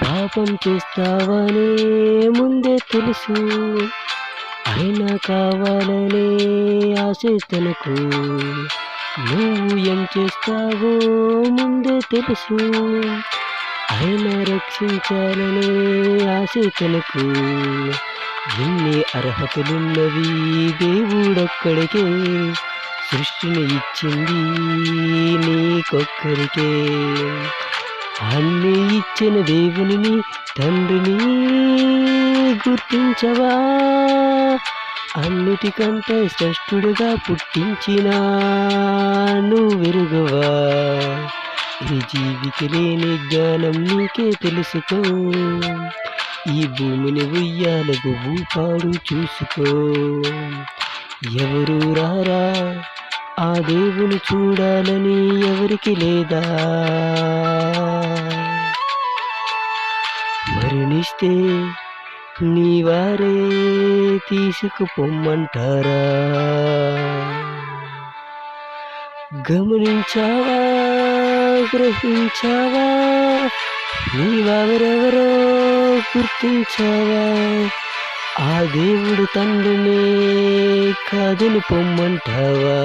పాపం చేస్తావనే ముందే తెలుసు, అయినా కావాలనే ఆశ తనకు. నువ్వు ఏం చేస్తావో ముందే తెలుసు, అయినా రక్షించాలనే ఆశ తనకు. ఎన్ని అర్హతలున్నవి దేవుడొక్కడికే, సృష్టిని ఇచ్చింది నీకొక్కరికే. అన్నీ ఇచ్చిన దేవునిని, తండ్రిని గుర్తించవా? అన్నిటికంటే శ్రేష్ఠుడుగా పుట్టించిన నువ్వెరుగవా? ఈ జీవికి లేని జ్ఞానం నీకే తెలుసుకో, ఈ భూమిని ఉయ్యాలకు ఊపాడు చూసుకో. ఎవరు రారా ఆ దేవుని చూడాలని ఎవరికి లేదా? మరణిస్తే నీ వారే తీసుకుపోమ్మంటారా? గమనించావా, గ్రహించావా? నీవెవరెవరో గుర్తించావా? ఆ దేవుడు తండ్రినే కాదని పొమ్మంటావా?